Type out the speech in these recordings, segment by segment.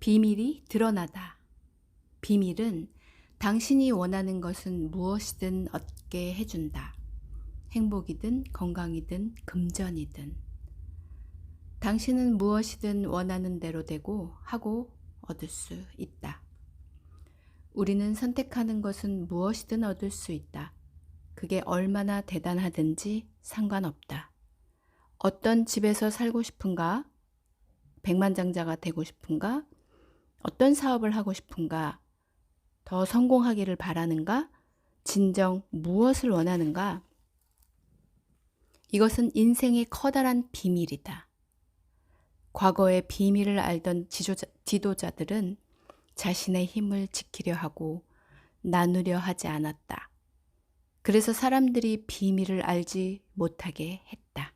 비밀이 드러나다. 비밀은 당신이 원하는 것은 무엇이든 얻게 해준다. 행복이든 건강이든 금전이든. 당신은 무엇이든 원하는 대로 되고 하고 얻을 수 있다. 우리는 선택하는 것은 무엇이든 얻을 수 있다. 그게 얼마나 대단하든지 상관없다. 어떤 집에서 살고 싶은가? 백만장자가 되고 싶은가? 어떤 사업을 하고 싶은가? 더 성공하기를 바라는가? 진정 무엇을 원하는가? 이것은 인생의 커다란 비밀이다. 과거의 비밀을 알던 지도자들은 자신의 힘을 지키려 하고 나누려 하지 않았다. 그래서 사람들이 비밀을 알지 못하게 했다.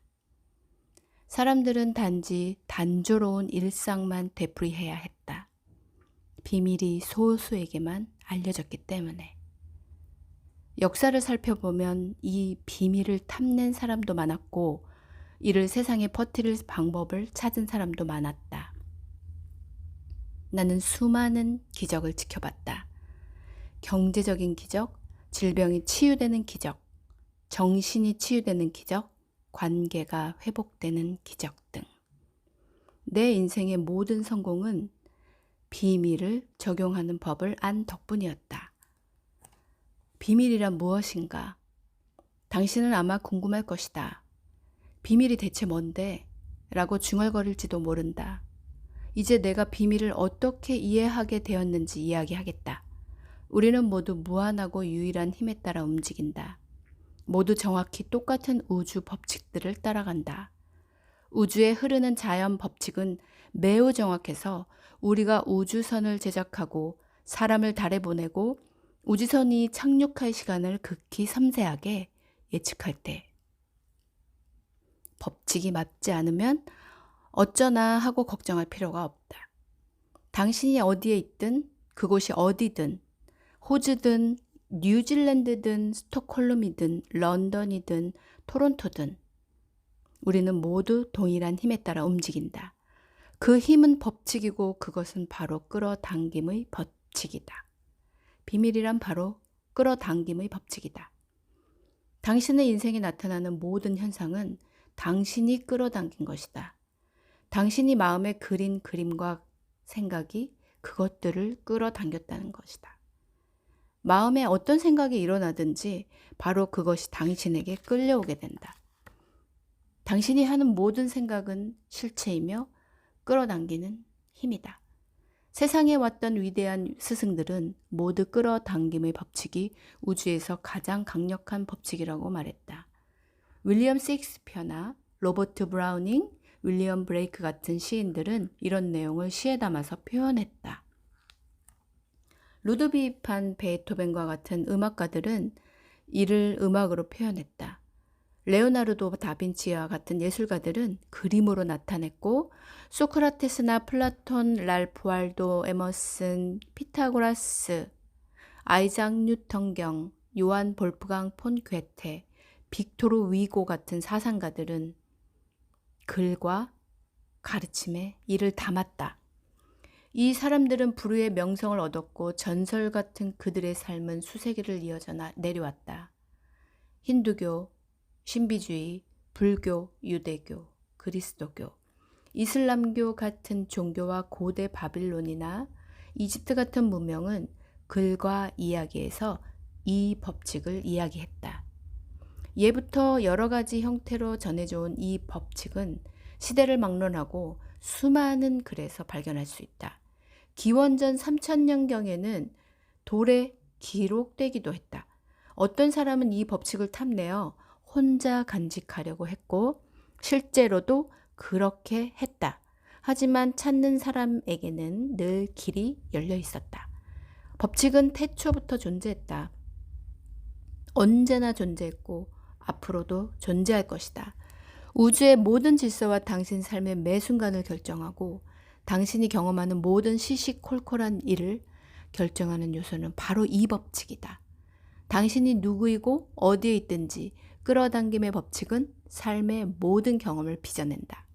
사람들은 단지 단조로운 일상만 되풀이해야 했다. 비밀이 소수에게만 알려졌기 때문에. 역사를 살펴보면 이 비밀을 탐낸 사람도 많았고 이를 세상에 퍼뜨릴 방법을 찾은 사람도 많았다. 나는 수많은 기적을 지켜봤다. 경제적인 기적, 질병이 치유되는 기적, 정신이 치유되는 기적, 관계가 회복되는 기적 등. 내 인생의 모든 성공은 비밀을 적용하는 법을 안 덕분이었다. 비밀이란 무엇인가? 당신은 아마 궁금할 것이다. 비밀이 대체 뭔데? 라고 중얼거릴지도 모른다. 이제 내가 비밀을 어떻게 이해하게 되었는지 이야기하겠다. 우리는 모두 무한하고 유일한 힘에 따라 움직인다. 모두 정확히 똑같은 우주 법칙들을 따라간다. 우주에 흐르는 자연 법칙은 매우 정확해서 우리가 우주선을 제작하고 사람을 달에 보내고 우주선이 착륙할 시간을 극히 섬세하게 예측할 때 법칙이 맞지 않으면 어쩌나 하고 걱정할 필요가 없다. 당신이 어디에 있든 그곳이 어디든 호주든 뉴질랜드든 스톡홀름이든 런던이든 토론토든 우리는 모두 동일한 힘에 따라 움직인다. 그 힘은 법칙이고 그것은 바로 끌어당김의 법칙이다. 비밀이란 바로 끌어당김의 법칙이다. 당신의 인생에 나타나는 모든 현상은 당신이 끌어당긴 것이다. 당신이 마음에 그린 그림과 생각이 그것들을 끌어당겼다는 것이다. 마음에 어떤 생각이 일어나든지 바로 그것이 당신에게 끌려오게 된다. 당신이 하는 모든 생각은 실체이며 끌어당기는 힘이다. 세상에 왔던 위대한 스승들은 모두 끌어당김의 법칙이 우주에서 가장 강력한 법칙이라고 말했다. 윌리엄 셰익스피어나 로버트 브라우닝, 윌리엄 브레이크 같은 시인들은 이런 내용을 시에 담아서 표현했다. 루드비히 판 베토벤과 같은 음악가들은 이를 음악으로 표현했다. 레오나르도 다빈치와 같은 예술가들은 그림으로 나타냈고 소크라테스나 플라톤, 랄프 waldo 에머슨, 피타고라스, 아이작 뉴턴경, 요한 볼프강 폰 괴테, 빅토르 위고 같은 사상가들은 글과 가르침에 이를 담았다. 이 사람들은 불후의 명성을 얻었고 전설 같은 그들의 삶은 수세기를 이어져 내려왔다. 힌두교, 신비주의, 불교, 유대교, 그리스도교, 이슬람교 같은 종교와 고대 바빌론이나 이집트 같은 문명은 글과 이야기에서 이 법칙을 이야기했다. 예부터 여러 가지 형태로 전해져 온 이 법칙은 시대를 막론하고 수많은 글에서 발견할 수 있다. 기원전 3000년경에는 돌에 기록되기도 했다. 어떤 사람은 이 법칙을 탐내어 혼자 간직하려고 했고 실제로도 그렇게 했다. 하지만 찾는 사람에게는 늘 길이 열려 있었다. 법칙은 태초부터 존재했다. 언제나 존재했고 앞으로도 존재할 것이다. 우주의 모든 질서와 당신 삶의 매 순간을 결정하고 당신이 경험하는 모든 시시콜콜한 일을 결정하는 요소는 바로 이 법칙이다. 당신이 누구이고 어디에 있든지 끌어당김의 법칙은 삶의 모든 경험을 빚어낸다.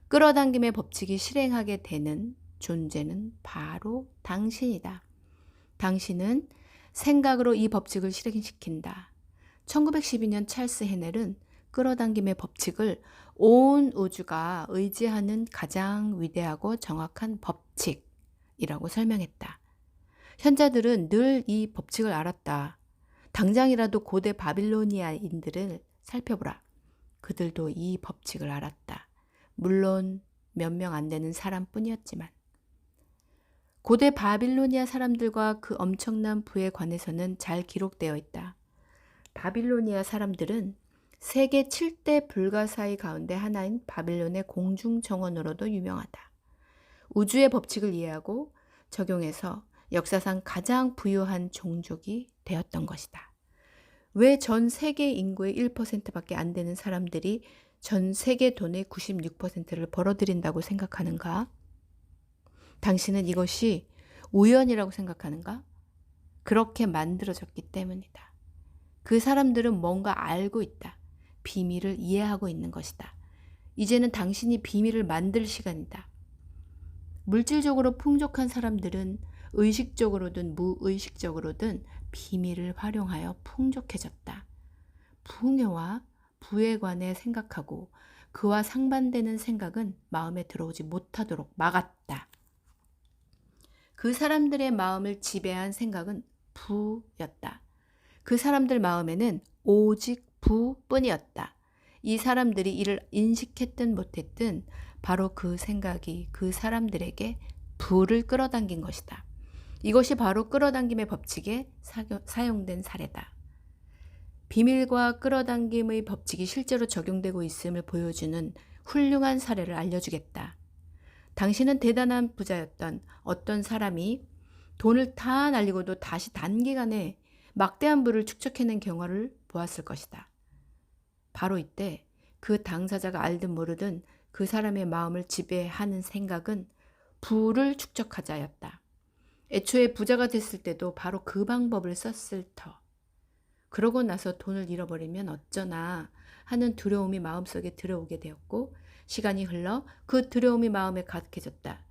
끌어당김의 법칙이 실행하게 되는 존재는 바로 당신이다. 당신은 생각으로 이 법칙을 실행시킨다. 1912년 찰스 헤넬은 끌어당김의 법칙을 온 우주가 의지하는 가장 위대하고 정확한 법칙이라고 설명했다. 현자들은 늘 이 법칙을 알았다. 당장이라도 고대 바빌로니아인들을 살펴보라. 그들도 이 법칙을 알았다. 물론 몇 명 안 되는 사람뿐이었지만. 고대 바빌로니아 사람들과 그 엄청난 부에 관해서는 잘 기록되어 있다. 바빌로니아 사람들은 세계 7대 불가사의 가운데 하나인 바빌론의 공중정원으로도 유명하다. 우주의 법칙을 이해하고 적용해서 역사상 가장 부유한 종족이 되었던 것이다. 왜 전 세계 인구의 1%밖에 안 되는 사람들이 전 세계 돈의 96%를 벌어들인다고 생각하는가? 당신은 이것이 우연이라고 생각하는가? 그렇게 만들어졌기 때문이다. 그 사람들은 뭔가 알고 있다. 비밀을 이해하고 있는 것이다. 이제는 당신이 비밀을 만들 시간이다. 물질적으로 풍족한 사람들은 의식적으로든 무의식적으로든 비밀을 활용하여 풍족해졌다. 풍요와 부에 관해 생각하고 그와 상반되는 생각은 마음에 들어오지 못하도록 막았다. 그 사람들의 마음을 지배한 생각은 부였다. 그 사람들 마음에는 오직 부뿐이었다. 이 사람들이 이를 인식했든 못했든 바로 그 생각이 그 사람들에게 부를 끌어당긴 것이다. 이것이 바로 끌어당김의 법칙에 사용된 사례다. 비밀과 끌어당김의 법칙이 실제로 적용되고 있음을 보여주는 훌륭한 사례를 알려주겠다. 당신은 대단한 부자였던 어떤 사람이 돈을 다 날리고도 다시 단기간에 막대한 부를 축적해낸 경우를 보았을 것이다. 바로 이때 그 당사자가 알든 모르든 그 사람의 마음을 지배하는 생각은 부를 축적하자였다. 애초에 부자가 됐을 때도 바로 그 방법을 썼을 터. 그러고 나서 돈을 잃어버리면 어쩌나 하는 두려움이 마음속에 들어오게 되었고 시간이 흘러 그 두려움이 마음에 가득해졌다.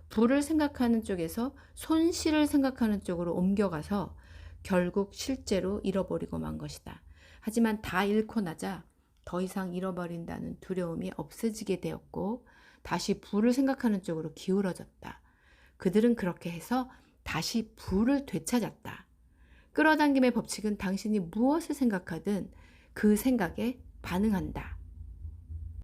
부를 생각하는 쪽에서 손실을 생각하는 쪽으로 옮겨가서 결국 실제로 잃어버리고 만 것이다. 하지만 다 잃고 나자 더 이상 잃어버린다는 두려움이 없어지게 되었고 다시 부를 생각하는 쪽으로 기울어졌다. 그들은 그렇게 해서 다시 부를 되찾았다. 끌어당김의 법칙은 당신이 무엇을 생각하든 그 생각에 반응한다.